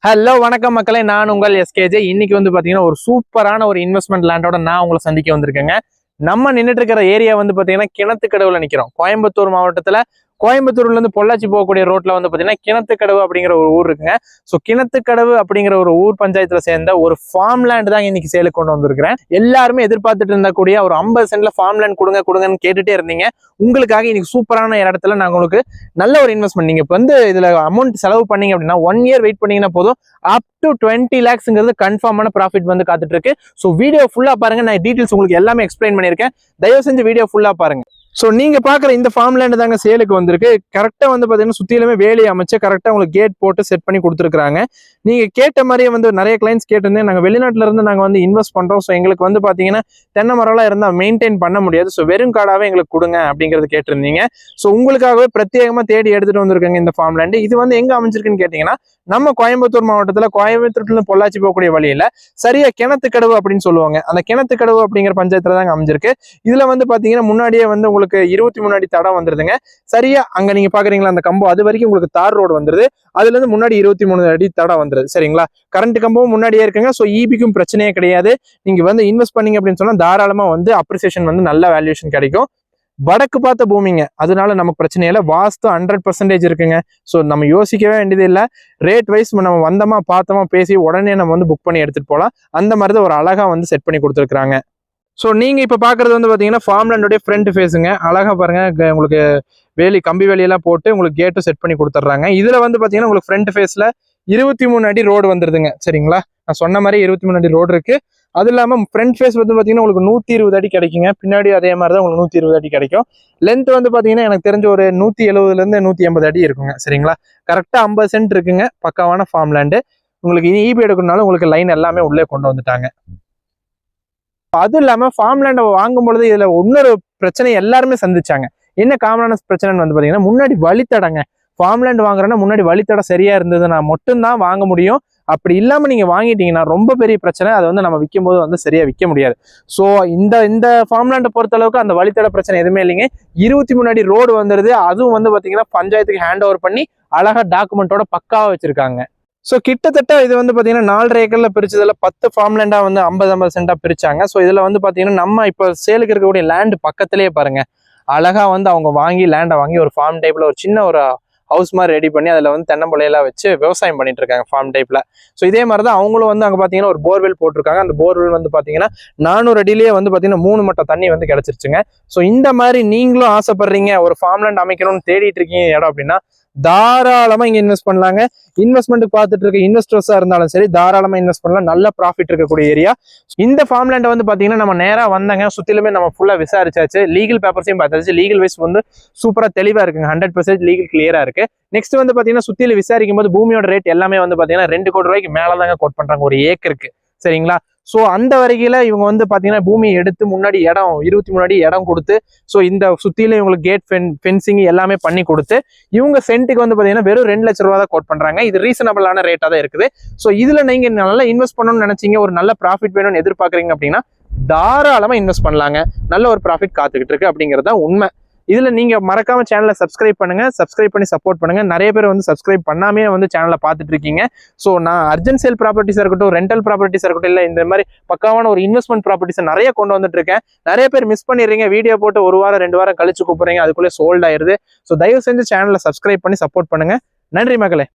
Hello வணக்கம் மக்களே, நான் உங்கள் எஸ்கேஜே. இன்னைக்கு வந்து பாத்தீங்கன்னா ஒரு சூப்பரான ஒரு இன்வெஸ்ட்மெண்ட் லேண்டோட நான் உங்களை சந்திக்க வந்திருக்கேங்க. நம்ம நின்றுட்டு இருக்கிற ஏரியா வந்து பாத்தீங்கன்னா கிணத்துக்கடவுல நிக்கிறோம். கோயம்புத்தூர் மாவட்டத்துல கோயம்புத்தூர்ல இருந்து பொள்ளாச்சி போகக்கூடிய ரோட்ல வந்து பாத்தீங்கன்னா கிணத்துக்கடவு அப்படிங்கிற ஒரு ஊர் இருக்குங்க. ஸோ கிணத்துக்கடவு அப்படிங்கிற ஒரு ஊர் பஞ்சாயத்துல சேர்ந்த ஒரு ஃபார்ம் லேண்ட் தான் இன்னைக்கு சேலுக்கு கொண்டு வந்திருக்கிறேன். எல்லாருமே எதிர்பார்த்துட்டு இருந்தக்கூடிய ஒரு 50 சென்ட்ல ஃபார்ம் லேண்ட் கொடுங்கன்னு கேட்டுட்டே இருந்தீங்க. உங்களுக்காக இன்னைக்கு சூப்பரான இடத்துல நாங்க உங்களுக்கு நல்ல ஒரு இன்வெஸ்ட்மெண்ட். நீங்க வந்து இதுல அமௌண்ட் செலவு பண்ணீங்க அப்படின்னா 1 இயர் வெயிட் பண்ணீங்கன்னா போதும், அப் டு 20 lakhsங்கிறது கன்ஃபார்மான ப்ராஃபிட் வந்து காத்துட்டு இருக்கு. ஸோ வீடியோ ஃபுல்லா பாருங்க. நான் டீடைல்ஸ் உங்களுக்கு எல்லாமே எக்ஸ்பிளைன் பண்ணியிருக்கேன். தயவு செஞ்சு வீடியோ ஃபுல்லா பாருங்க. ஸோ நீங்க பாக்குற இந்த ஃபார்ம் லேண்ட் தாங்க சேலுக்கு வந்திருக்கு. கரெக்டா வந்து பாத்தீங்கன்னா சுத்திலுமே வேலி அமைச்சு கரெக்டா உங்களுக்கு கேட் போட்டு செட் பண்ணி கொடுத்துருக்காங்க. நீங்க கேட்ட மாதிரியே வந்து நிறைய கிளைண்ட்ஸ் கேட்டிருந்தேன், நாங்க வெளிநாட்டுல இருந்து நாங்க வந்து இன்வெஸ்ட் பண்றோம். ஸோ எங்களுக்கு வந்து பாத்தீங்கன்னா தென்னை மரம்லாம் இருந்தா மெயின்டைன் பண்ண முடியாது, ஸோ வெறும் காடாவே எங்களுக்கு கொடுங்க அப்படிங்கறது கேட்டிருந்தீங்க. ஸோ உங்களுக்காகவே பிரத்யேகமா தேடி எடுத்துட்டு வந்திருக்காங்க இந்த ஃபார்ம் லேண்ட். இது வந்து எங்க அமைஞ்சிருக்குன்னு கேட்டீங்கன்னா நம்ம கோயம்புத்தூர் மாவட்டத்துல கோயம்புத்தூர்ல இருந்து பொள்ளாச்சி போகக்கூடிய வழியில சரியா கிணத்துக்கடவு அப்படின்னு சொல்லுவாங்க. அந்த கிணத்துக்கடவு அப்படிங்கிற பஞ்சாயத்துல தாங்க அமைஞ்சிருக்கு. இதுல வந்து பாத்தீங்கன்னா முன்னாடியே வந்து உங்களுக்கு 23 அடி தடம் வந்துருதுங்க. சரியா அங்க நீங்க பாக்குறீங்களா அந்த கம்பம், அது வரைக்கும் உங்களுக்கு தார் ரோடு வந்துருது. அதுல இருந்து முன்னாடி 23 அடி தடம் வந்துருது. சரிங்களா, கரண்ட் கம்பமும் முன்னாடியே இருக்குங்க. ஸோ ஈபிக்கும் பிரச்சனையே கிடையாது. நீங்க வந்து இன்வெஸ்ட் பண்ணீங்க அப்படின்னு சொன்னா தாராளமா வந்து அப்ரிசியேஷன் வந்து நல்ல வேல்யூஷன் கிடைக்கும். வடக்கு பார்த்த பூமிங்க, அதனால நமக்கு பிரச்சனை இல்லை. வாஸ்து 100% இருக்குங்க. ஸோ நம்ம யோசிக்கவே வேண்டியது இல்லை. ரேட் வைஸ் நம்ம வந்தோமா பார்த்தோமா பேசி உடனே நம்ம வந்து புக் பண்ணி எடுத்துட்டு போகலாம். அந்த மாதிரி தான் ஒரு அழகா வந்து செட் பண்ணி கொடுத்துருக்காங்க. ஸோ நீங்க இப்ப பாக்குறது வந்து பாத்தீங்கன்னா ஃபார்ம் லேண்டோடைய ஃப்ரண்ட் ஃபேஸுங்க. அழகா பாருங்க, உங்களுக்கு வேலி கம்பி வேலியெல்லாம் போட்டு உங்களுக்கு கேட்டும் செட் பண்ணி கொடுத்துட்றாங்க. இதுல வந்து பாத்தீங்கன்னா உங்களுக்கு ஃப்ரண்ட் ஃபேஸ்ல 23 அடி ரோடு வந்துருதுங்க. சரிங்களா, நான் சொன்ன மாதிரி 23 அடி ரோடு இருக்கு. அது இல்லாம ஃப்ரண்ட் ஃபேஸ் வந்து பாத்தீங்கன்னா உங்களுக்கு 120 அடி கிடைக்குங்க. பின்னாடி அதே மாதிரி தான் உங்களுக்கு 120 அடி கிடைக்கும். லென்த் வந்து பாத்தீங்கன்னா எனக்கு தெரிஞ்ச ஒரு 170ல இருந்து 180 அடி இருக்குங்க. சரிங்களா, கரெக்டா 50 சென்ட் இருக்குங்க. பக்காவான ஃபார்ம் லேண்டு. உங்களுக்கு ஈபி எடுக்கணும்னாலும் உங்களுக்கு லைன் எல்லாமே உள்ளே கொண்டு வந்துட்டாங்க. அதுவும் இல்லாம ஃபார்ம் லேண்டை வாங்கும் பொழுது இதுல இன்னொரு பிரச்சனை எல்லாருமே சந்திச்சாங்க. என்ன காமனான பிரச்சனைன்னு வந்து பாத்தீங்கன்னா முன்னாடி வழித்தடங்க. ஃபார்ம் லேண்ட் வாங்குறேன்னா முன்னாடி வழித்தடம் சரியா இருந்ததுன்னா மட்டும்தான் வாங்க முடியும். அப்படி இல்லாம நீங்க வாங்கிட்டீங்கன்னா ரொம்ப பெரிய பிரச்சனை. அதை வந்து நம்ம விற்கும் போது வந்து சரியா விற்க முடியாது. ஸோ இந்த ஃபார்ம் லேண்டை பொறுத்த அளவுக்கு அந்த வழித்தட பிரச்சனை எதுவுமே இல்லைங்க. 23 அடி ரோடு வந்துருது. அதுவும் வந்து பாத்தீங்கன்னா பஞ்சாயத்துக்கு ஹேண்ட் ஓவர் பண்ணி அழகா டாக்குமெண்டோட பக்காவா வச்சிருக்காங்க. ஸோ கிட்டத்தட்ட இது வந்து பாத்தீங்கன்னா 4.5 ஏக்கர்ல பிரிச்சதுல 10 ஃபார்ம் லேண்டா வந்து 50 சென்டா பிரிச்சாங்க. ஸோ இதுல வந்து பாத்தீங்கன்னா நம்ம இப்போ சேலுக்கு இருக்கக்கூடிய லேண்ட் பக்கத்திலேயே பாருங்க, அழகா வந்து அவங்க வாங்கி லேண்டை வாங்கி ஒரு ஃபார்ம் டைப்ல ஒரு சின்ன ஒரு ஹவுஸ் மாதிரி ரெடி பண்ணி அதில் வந்து தென்னம்பிள்ளையெல்லாம் வச்சு விவசாயம் பண்ணிட்டு இருக்காங்க ஃபார்ம் டைப்ல. ஸோ இதே மாதிரி தான் அவங்களும் வந்து அங்கே பார்த்தீங்கன்னா ஒரு போர்வெல் போட்டிருக்காங்க. அந்த போர்வெல் வந்து பார்த்தீங்கன்னா 400 அடியிலேயே வந்து பார்த்தீங்கன்னா 3 மட்டம் தண்ணி வந்து கிடைச்சிருச்சுங்க. ஸோ இந்த மாதிரி நீங்களும் ஆசைப்படுறீங்க, ஒரு ஃபார்ம் லேண்ட் அமைக்கணும்னு தேடிட்டு இருக்கீங்க இடம் அப்படின்னா தாராளமா இங்க இன்வெஸ்ட் பண்ணலாங்க. இன்வெஸ்ட்மெண்ட்டுக்கு பார்த்துட்டு இருக்க இன்வெஸ்டர்ஸா இருந்தாலும் சரி தாராளமா இன்வெஸ்ட் பண்ணலாம். நல்ல ப்ராஃபிட் இருக்கக்கூடிய ஏரியா. இந்த ஃபார்ம் லேண்டை வந்து பாத்தீங்கன்னா நம்ம நேரா வந்தாங்க, சுத்திலுமே நம்ம ஃபுல்லா விசாரிச்சாச்சு, லீகல் பேப்பர்ஸையும் பார்த்தாச்சு. லீகல் வைஸ் வந்து சூப்பரா தெளிவா இருக்குங்க. 100% லீகல் கிளியரா இருக்கு. நெக்ஸ்ட் வந்து பாத்தீங்கன்னா சுத்தில விசாரிக்கும் போது பூமியோட ரேட் எல்லாமே வந்து பாத்தீங்கன்னா 2 கோடி ரூபாய்க்கு மேலதாங்க கோட் பண்றாங்க ஒரு ஏக்கருக்கு. சரிங்களா, ஸோ அந்த வரையில இவங்க வந்து பாத்தீங்கன்னா பூமியை எடுத்து முன்னாடி இடம் 23 அடி இடம் கொடுத்து, ஸோ இந்த சுத்தில இவங்களுக்கு கேட் ஃபென்சிங் எல்லாமே பண்ணி கொடுத்து இவங்க சென்ட்டுக்கு வந்து பாத்தீங்கன்னா வெறும் 2 லட்ச ரூபா தான் கோட் பண்றாங்க. இது ரீசனபிளான ரேட்டா தான் இருக்குது. ஸோ இதுல நீங்க நல்லா இன்வெஸ்ட் பண்ணணும்னு நினைச்சீங்க, ஒரு நல்ல ப்ராஃபிட் வேணும்னு எதிர்பார்க்குறீங்க அப்படின்னா தாராளமா இன்வெஸ்ட் பண்ணலாங்க. நல்ல ஒரு ப்ராஃபிட் காத்துக்கிட்டு இருக்கு அப்படிங்கிறது தான் உண்மை. இதுல நீங்க மறக்காம சேனலை சப்ஸ்கிரைப் பண்ணுங்க, சப்ஸ்கிரைப் பண்ணி சப்போர்ட் பண்ணுங்க. நிறைய பேர் வந்து சப்ஸ்கிரைப் பண்ணாமே வந்து சேனலை பார்த்துட்டு இருக்கீங்க. ஸோ நான் அர்ஜென்ட் சேல் ப்ராப்பர்ட்டிஸா இருக்கட்டும், ரெண்டல் ப்ராப்பர்ட்டிஸா இருக்கட்டும், இல்லை இந்த மாதிரி பக்காவான ஒரு இன்வெஸ்ட்மெண்ட் ப்ராப்பர்ட்டிஸை நிறைய கொண்டு வந்துட்டு இருக்கேன். நிறைய பேர் மிஸ் பண்ணிடுறீங்க. வீடியோ போட்டு 1 வாரம் 2 வாரம் கழிச்சு கூப்பிடுறீங்க, அதுக்குள்ளே சோல்ட் ஆயிருது. ஸோ தயவு செஞ்சு சேனலை சப்ஸ்கிரைப் பண்ணி சப்போர்ட் பண்ணுங்க. நன்றி மகளே.